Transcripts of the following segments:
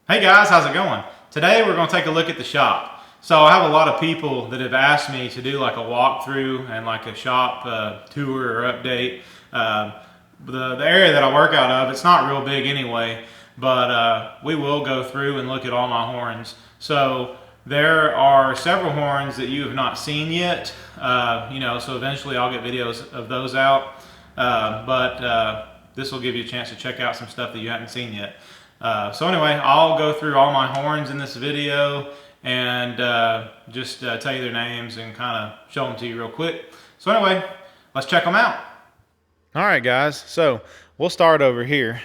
Hey guys, how's it going? Today we're going to take a look at the shop. So I have a lot of people that have asked me to do like a walkthrough and like a shop tour or update. The area that I work out of, it's not real big anyway, but we will go through and look at all my horns. So there are several horns that you have not seen yet, so eventually I'll get videos of those out. But this will give you a chance to check out some stuff that you haven't seen yet. So anyway, I'll go through all my horns in this video and just tell you their names and kind of show them to you real quick. So anyway, let's check them out. All right, guys. So we'll start over here.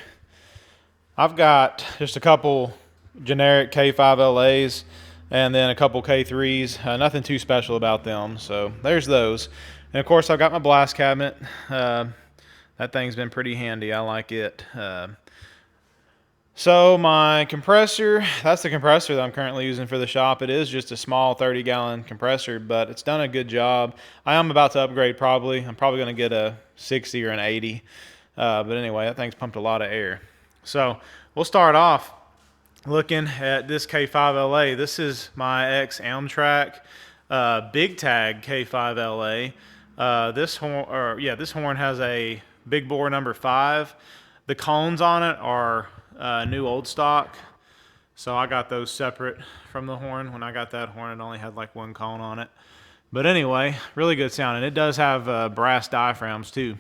I've got just a couple generic K5LAs and then a couple K3s. Nothing too special about them. So there's those. And of course, I've got my blast cabinet. That thing's been pretty handy. I like it. So my compressor, that's the compressor that I'm currently using for the shop. It is just a small 30-gallon compressor, but it's done a good job. I am about to upgrade probably. I'm probably going to get a 60 or an 80. But anyway, that thing's pumped a lot of air. So we'll start off looking at this K5LA. This is my ex-Amtrak Big Tag K5LA. This horn has a big bore number 5. The cones on it are new old stock, so I got those separate from the horn. When I got that horn, it only had like one cone on it. But anyway, really good sound, and it does have brass diaphragms too.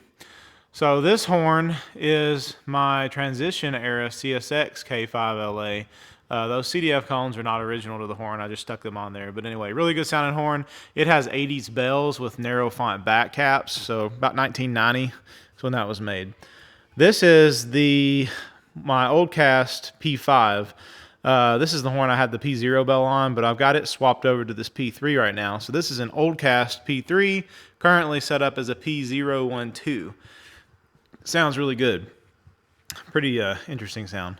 So this horn is my transition era CSX K5LA. Those CDF cones are not original to the horn. I just stuck them on there. But anyway, really good sounding horn. It has 80s bells with narrow font back caps, so about 1990 is when that was made. This is my old cast P5. This is the horn I had the P0 bell on, but I've got it swapped over to this P3 right now. So this is an old cast P3, currently set up as a P012. Sounds really good. Pretty interesting sound.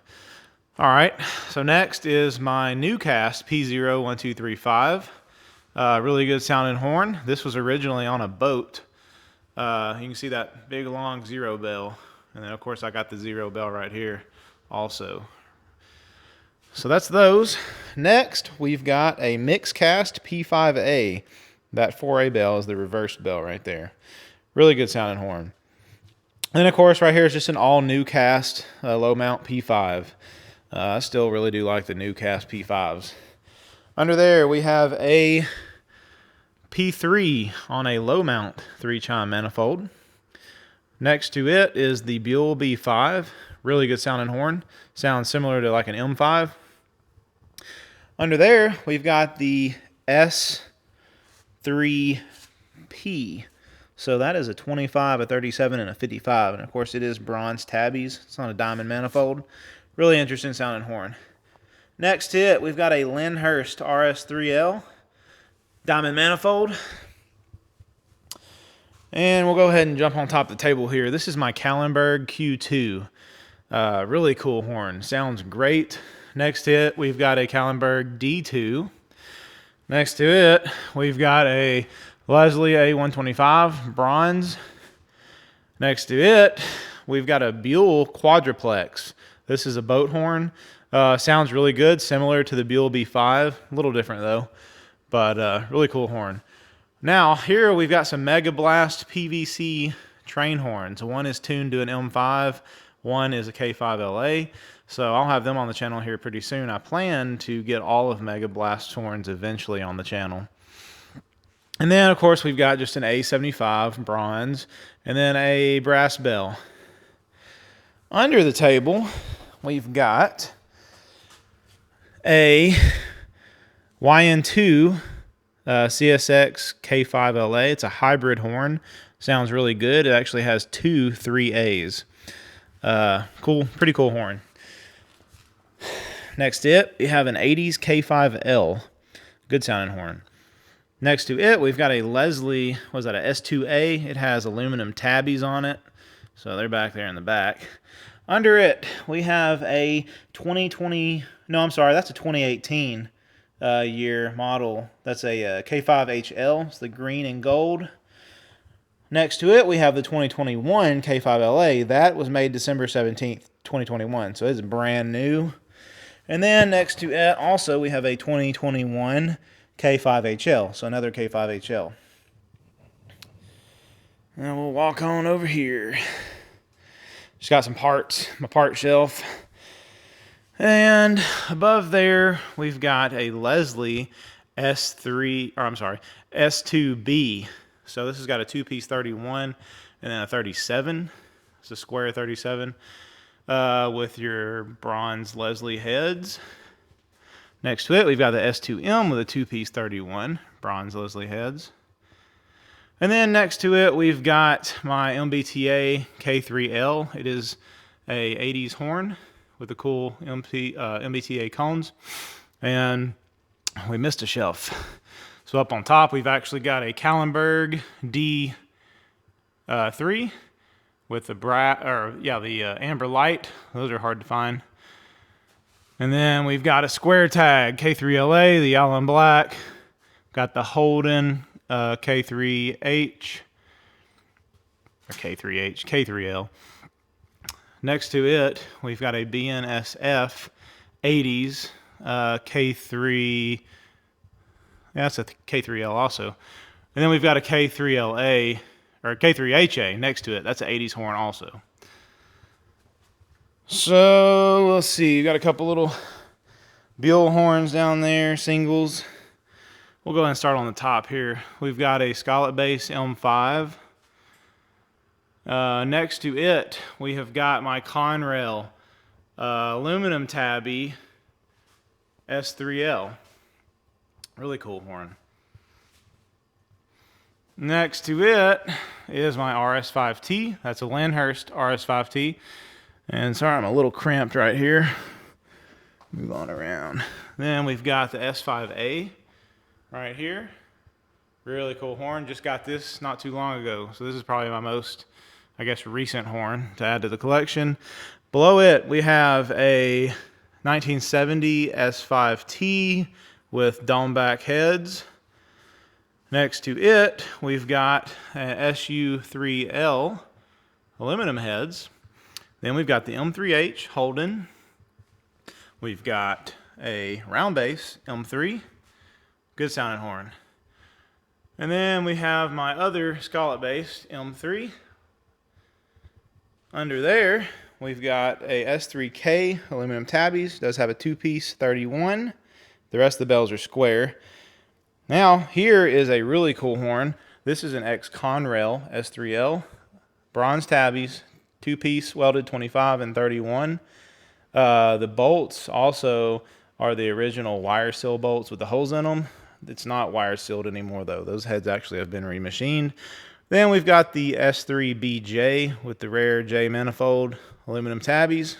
All right, so next is my new cast P01235. Really good sounding horn. This was originally on a boat. You can see that big long zero bell. And then, of course, I got the zero bell right here also. So that's those. Next, we've got a Mixcast P5A. That 4A bell is the reversed bell right there. Really good sounding horn. And, of course, right here is just an all-new cast low mount P5. I still really do like the new cast P5s. Under there, we have a P3 on a low mount 3-chime manifold. Next to it is the Buell B5, really good sounding horn. Sounds similar to like an M5. Under there, we've got the S3P. So that is a 25, a 37, and a 55. And of course it is bronze tabbies. It's on a diamond manifold. Really interesting sounding horn. Next to it, we've got a Lyndhurst RS3L diamond manifold. And we'll go ahead and jump on top of the table here. This is my Kahlenberg Q2. Really cool horn. Sounds great. Next to it, we've got a Kahlenberg D2. Next to it, we've got a Leslie A125 bronze. Next to it, we've got a Buell Quadruplex. This is a boat horn. Sounds really good, similar to the Buell B5. A little different though, but really cool horn. Now, here we've got some Mega Blast PVC train horns. One is tuned to an M5, one is a K5LA. So I'll have them on the channel here pretty soon. I plan to get all of Mega Blast's horns eventually on the channel. And then, of course, we've got just an A75 bronze and then a brass bell. Under the table, we've got a YN2 CSX K5LA. It's a hybrid horn. Sounds really good. It actually has two 3As. Cool, pretty cool horn. Next to it, we have an 80s K5L. Good sounding horn. Next to it, we've got a Leslie, was that a S2A? It has aluminum tabbies on it. So they're back there in the back. Under it, we have a 2020, no, I'm sorry, that's a 2018 year model. That's a K5HL. It's the green and gold. Next to it, we have the 2021 K5LA. That was made December 17th, 2021. So it's brand new. And then next to it, also, we have a 2021 K5HL, so another K5HL. And we'll walk on over here. Just got some parts, my part shelf. And above there, we've got a Leslie S2B. So this has got a two-piece 31 and then a 37. It's a square 37 with your bronze Leslie heads. Next to it, we've got the S2M with a two-piece 31, bronze Leslie heads. And then next to it, we've got my MBTA K3L. It is a 80s horn with the cool MBTA cones. And we missed a shelf. So up on top, we've actually got a Kahlenberg D3 with the amber light. Those are hard to find. And then we've got a square tag K3LA, the Allen Black. Got the Holden K3H or K3L. Next to it, we've got a BNSF 80s K3. Yeah, that's a K3L also. And then we've got a K3LA or K3HA next to it. That's an 80s horn also. So let's see, we've got a couple little Buell horns down there, singles. We'll go ahead and start on the top here. We've got a Scarlet Bass M5. Next to it, we have got my Conrail aluminum tabby S3L. Really cool horn. Next to it is my RS5T. That's a Landhurst RS5T. And sorry, I'm a little cramped right here. Move on around. Then we've got the S5A right here. Really cool horn. Just got this not too long ago. So this is probably my most, I guess, recent horn to add to the collection. Below it, we have a 1970 S5T with dome back heads. Next to it, we've got an SU3L aluminum heads. Then we've got the M3H Holden. We've got a round bass M3. Good sounding horn. And then we have my other Scarlet Bass M3. Under there, we've got a S3K aluminum tabbies. Does have a two-piece 31. The rest of the bells are square. Now, here is a really cool horn. This is an ex-Conrail S3L. Bronze tabbies, two-piece welded 25 and 31. The bolts also are the original wire seal bolts with the holes in them. It's not wire sealed anymore though. Those heads actually have been remachined. Then we've got the S3BJ with the rare J manifold aluminum tabbies.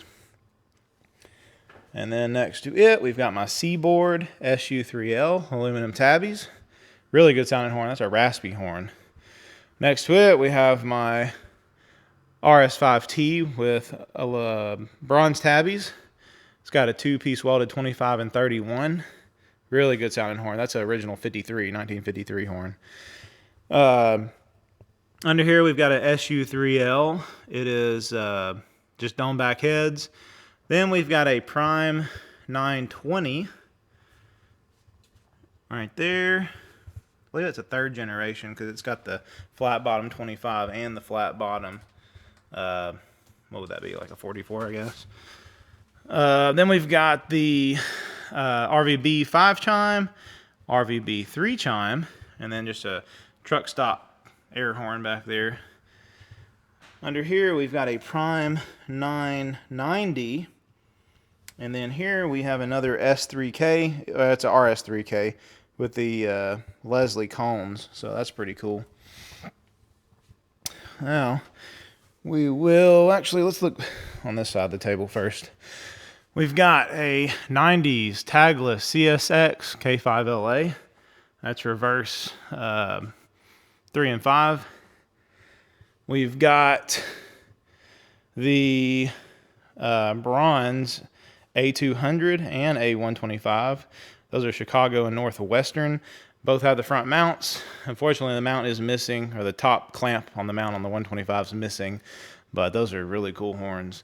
And then next to it, we've got my Seaboard SU3L aluminum tabbies. Really good sounding horn. That's a raspy horn. Next to it, we have my RS5T with bronze tabbies. It's got a two-piece welded 25 and 31. Really good sounding horn. That's an original 1953 horn. Under here, we've got an SU3L. It is just dome back heads. Then we've got a Prime 920 right there. I believe it's a third generation because it's got the flat bottom 25 and the flat bottom, what would that be, like a 44, I guess. Then we've got the RVB 5 chime, RVB 3 chime, and then just a truck stop air horn back there. Under here, we've got a Prime 990. And then here we have another S3K. It's a RS3K with the Leslie cones. So that's pretty cool. Now, we will actually, let's look on this side of the table first. We've got a 90s tagless CSX K5LA. That's reverse 3 and 5. We've got the bronze A200 and A125. Those are Chicago and Northwestern. Both have the front mounts. Unfortunately, the mount is missing, or the top clamp on the mount on the 125 is missing, but those are really cool horns.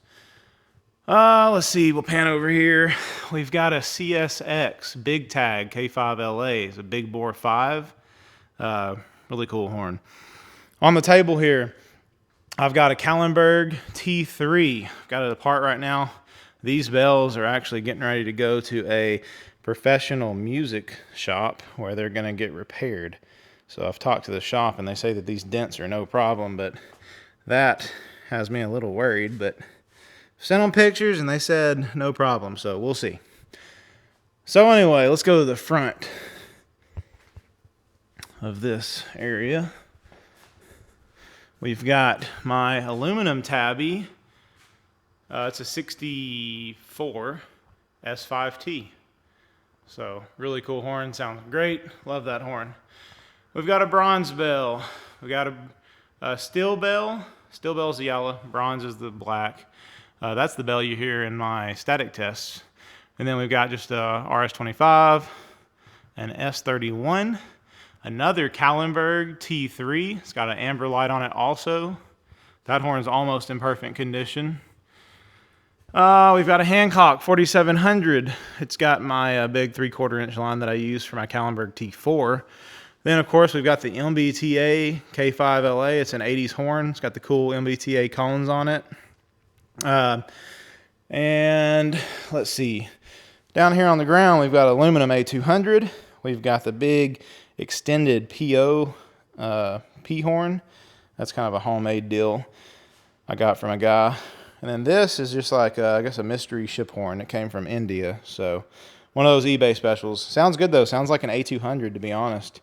Let's see, we'll pan over here. We've got a CSX Big Tag K5LA. It's a big bore 5. Really cool horn. On the table here, I've got a Kahlenberg T3. I've got it apart right now. These bells are actually getting ready to go to a professional music shop where they're going to get repaired. So I've talked to the shop and they say that these dents are no problem, but that has me a little worried. But sent them pictures and they said no problem, so we'll see. So anyway, let's go to the front of this area. We've got my aluminum tabby. It's a 64 S5T. So really cool horn, sounds great. Love that horn. We've got a bronze bell. We got a steel bell. Steel bell's the yellow, bronze is the black. That's the bell you hear in my static tests. And then we've got just a RS25, an S31, another Kahlenberg T3. It's got an amber light on it also. That horn's almost in perfect condition. We've got a Hancock 4700. It's got my big 3/4 inch line that I use for my Kahlenberg T4. Then of course we've got the MBTA K5LA. It's an 80s horn. It's got the cool MBTA cones on it. And let's see, down here on the ground we've got aluminum A200. We've got the big extended PO P horn. That's kind of a homemade deal I got from a guy. And then this is just like I guess a mystery ship horn that came from India. So one of those eBay specials. Sounds good though. Sounds like an A200 to be honest.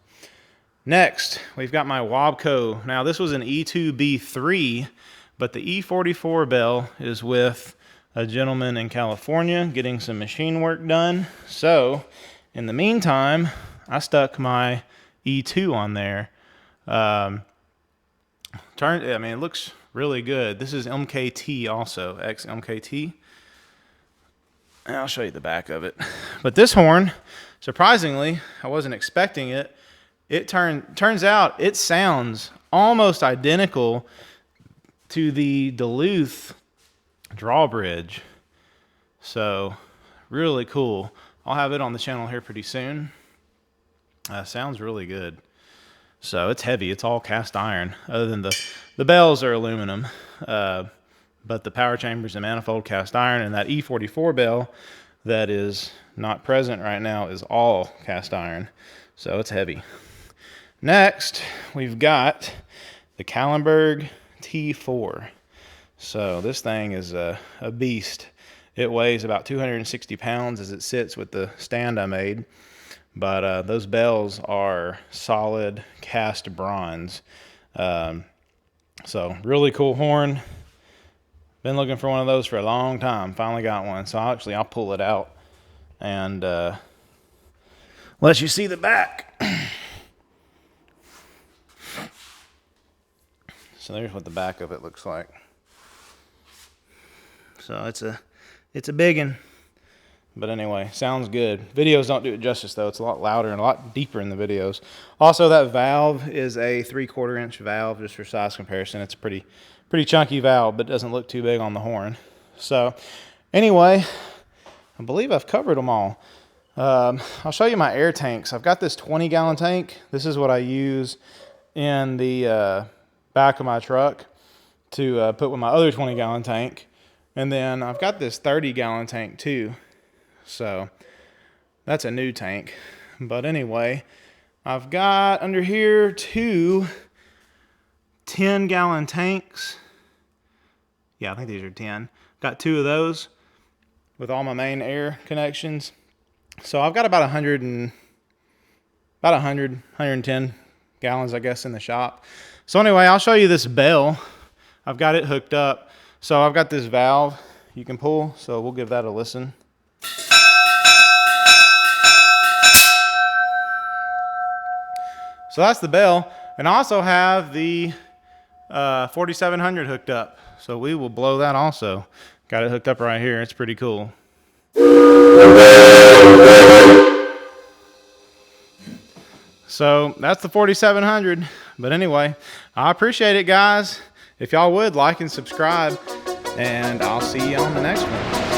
Next we've got my Wabco. Now this was an E2B3. But the E44 bell is with a gentleman in California getting some machine work done. So in the meantime, I stuck my E2 on there. It looks really good. This is MKT also, ex-MKT. And I'll show you the back of it. But this horn, surprisingly, I wasn't expecting it. It turns out it sounds almost identical to the Duluth drawbridge. So really cool. I'll have it on the channel here pretty soon. Sounds really good. So it's heavy. It's all cast iron. Other than the bells are aluminum, but the power chambers and manifold cast iron, and that E44 bell that is not present right now is all cast iron. So it's heavy. Next, we've got the Kahlenberg T4. So this thing is a beast. It weighs about 260 pounds as it sits with the stand I made. But those bells are solid cast bronze. So really cool horn. Been looking for one of those for a long time. Finally got one. So I'll pull it out and let you see the back. So there's what the back of it looks like. So it's a big one. But anyway, sounds good. Videos don't do it justice though. It's a lot louder and a lot deeper in the videos. Also, that valve is a 3/4 inch valve, just for size comparison. It's a pretty chunky valve, but doesn't look too big on the horn. So anyway, I believe I've covered them all. I'll show you my air tanks. I've got this 20-gallon tank. This is what I use in the back of my truck to put with my other 20-gallon tank. And then I've got this 30-gallon tank too. So that's a new tank. But anyway, I've got under here 2 10-gallon tanks. Yeah, I think these are 10. Got 2 of those with all my main air connections. So I've got about 110 gallons, I guess, in the shop. So anyway, I'll show you this bell. I've got it hooked up. So I've got this valve you can pull. So we'll give that a listen. So that's the bell. And I also have the 4700 hooked up. So we will blow that also. Got it hooked up right here. It's pretty cool. So that's the 4700. But anyway, I appreciate it, guys. If y'all would like and subscribe. and I'll see you on the next one.